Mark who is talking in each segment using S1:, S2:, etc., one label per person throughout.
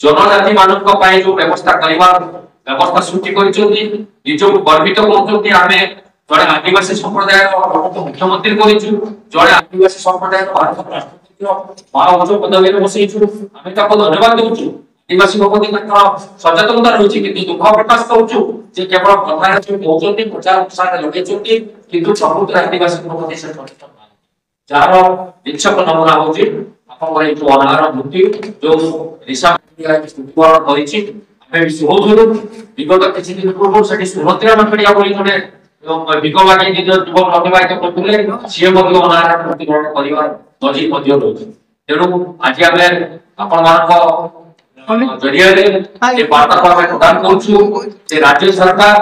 S1: जनजाति मानक पाई जो व्यवस्था करबा व्यवस्था सृष्टि करिसथि निजो गर्वित करथि आमे जड़े आदिवासी संप्रदाय मुख्यमंत्री करिछु जड़े आदिवासी संप्रदाय भारत राष्ट्रपति महाउच्च पदवी बसैछु आमे ताको धन्यवाद देउछु आदिवासी लोकनि सचेतनता रहिछि किंतु दुख प्रकाश करूछु जे केवल कथार कहउछन्ति प्रचार प्रसार लगेछन्ति किंतु समुद्र आदिवासी लोकनि से सचेतन जार निक्षक नमूना होछि आपण जो अनार मुक्ति जो दिशा स्तुतिवर करिछि आमे सोधुरु विगत किछि दिन पूर्व सेठी सुभद्रा मठडिया बोली जने विकलांग निज जीवन अतिबाहित करथुले से मध्ये अनार प्रतिग्रहण करिवार नजीर मध्ये रहछि तेणु आज आमे आपण मानक जरिया ये वार्ता प्रदान करूछु जे राज्य सरकार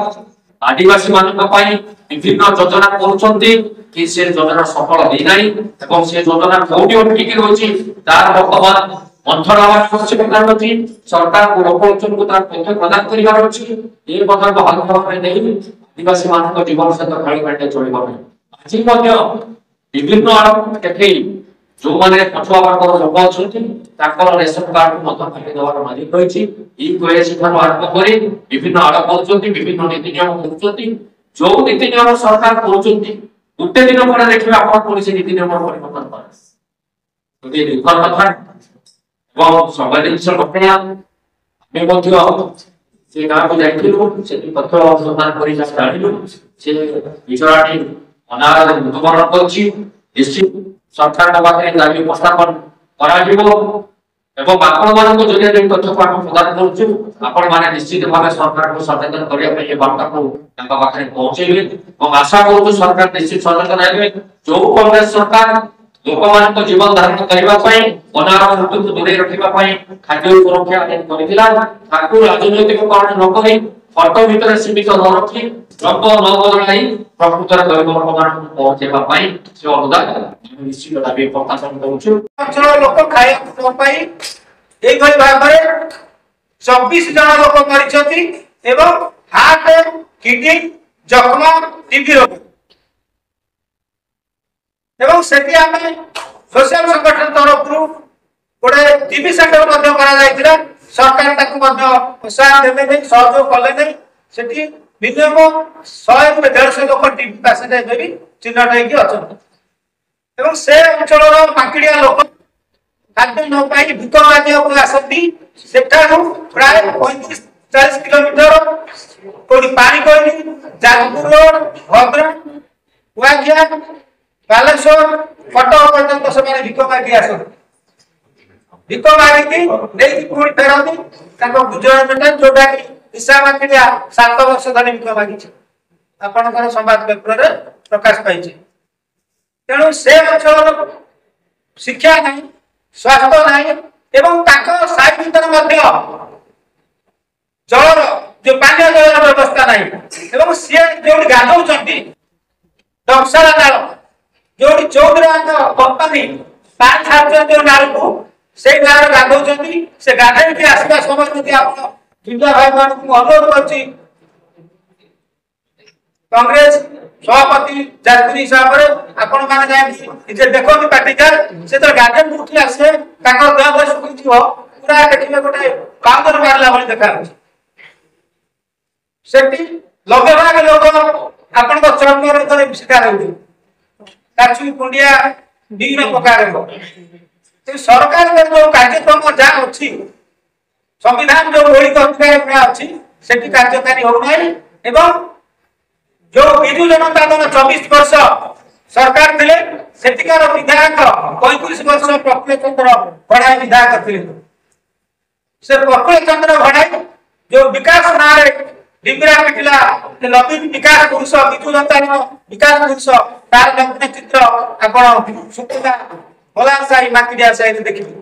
S1: आदिवासी मानक पई विभिन्न योजना करूछन्ति कि से योजना सफल होई नाही एवं से योजना कोठी अटकी के रहछि तार वर्तमान मंथन आवाज करछि प्रधानमंत्री सरकार को लोकचन को तार तथ्य प्रदान करिवार अछि ए प्रकार को हल करबा नै आदिवासी मानक जीवन सहित खाली बाटे चलिबा आज मध्ये विभिन्न आरोप देखै जो माने पछुआ वर्ग लोक अछन्ति ताकर रेशन कार्ड को मत फाटि देवार मालिक रहिछि ई कोए सिखानो आरंभ करी विभिन्न आरोप करछन्ति विभिन्न नीति नियम करछन्ति जो नीति नियम सरकार करछन्ति गुटे दिन पर देखिबा आपण पुलिस नीति नियम परिवर्तन करे যদি নির্ভর কথা এবং সংবেদনশীল ঘটনা আমি মধ্যে যে গাঁকু যাইছিলু সেটি তথ্য অনুসন্ধান করি যা জানিলু সে বিষয়টি অনার মৃত্যুবরণ করছি নিশ্চিত सरकार पाखे दाबी उपस्थापन करा जिवो एवं आपण मानको जरिया जे तथ्य को आपण प्रदान करूछु आपण माने निश्चित भाबे सरकार को सचेतन करिया पे वार्ता को ताका पाखे पहुंचेबे और आशा करूछु सरकार निश्चित सचेतन हेबे जो कांग्रेस सरकार लोक मानको जीवन धारण करिबा पई अनार मृत्यु को दूरे रखिबा पई खाद्य सुरक्षा आदि करिथिला ताकू राजनीतिक कारण न करी फटो भीतर सीमित न रखी रंग न बदलाई प्रकृतर गरीब लोकमान पहुंचेबा पई से अनुदान निश्चित दाबी प्रकाशन करूछु
S2: अंचल लोक खाय न पाई एई भई भाबरे 24 जन लोक मरिछथि एवं हार्ट किडनी जखम टीबी रोग एवं सेठी आमे सोशल संगठन तरफ गोटे टीबी सेंटर मध्ये करा जायतिरा सरकार ताकू मध्ये प्रोत्साहन देबे नै सहयोग कले नै सेठी मिनिमम 100 ରୁ 150 लोक टीबी पेशेंट एबे चिन्हट हेकि अछन एवं से अंचलर पाकिडिया लोक खाद्य न पाई भिक मागिया को आसती सेठानु प्राय 35-40 किलोमीटर कोडी पानी कोडी जाजपुर रोड भद्रक वागिया बालेश्वर कटक पर्यंत समाने भिक मागी आसन भिक मागी की नेकी पुणी फेरती ताको गुजरात मेटा जोडा की दिशा माकिडिया 7 वर्ष धरि भिक मागी छ आपनकर संवाद पेपर रे प्रकाश पाइछि तेणु से अंचल शिक्षा नहीं स्वास्थ्य नहीं एवं ताको साइड भीतर मध्य जल जो पानी जल व्यवस्था नहीं एवं से जोडी गाधौ चंती डक्सरा नाल जोडी चौधरा कंपनी पांच छात्र जो नाल को से नाल गाधौ चंती से गाधै के आसबा समय में आप जिंदा भाई मान को अनुरोध करछि कांग्रेस सभापति जात्री हिसाब रे आपण माने जाय जे देखो कि पार्टीकार से तो गार्डन उठी आसे ताको देह बस कुछ हो पूरा देखिबे गोटे कांदर मारला भली देखा सेठी लगे भाग लोग आपण को चरण रे तो शिकार होई काचू कुंडिया विभिन्न प्रकार हो तो सरकार के जो कार्यक्रम जा अछि संविधान जो ओळी अधिकार में अछि सेठी कार्यकारी हो नै एवं जो बिजू जनता दल 24 वर्ष सरकार थिले सेटिकार विधायक 35 वर्ष प्रफुल्ल चंद्र भड़ाई विधायक थिले से प्रफुल्ल चंद्र भड़ाई जो विकास नारे डिंगरा पिटला नवीन विकास पुरुष बिजू जनता दल विकास पुरुष तार चित्र आपण सुकुदा बलासाई माकिडिया साइड देखिबे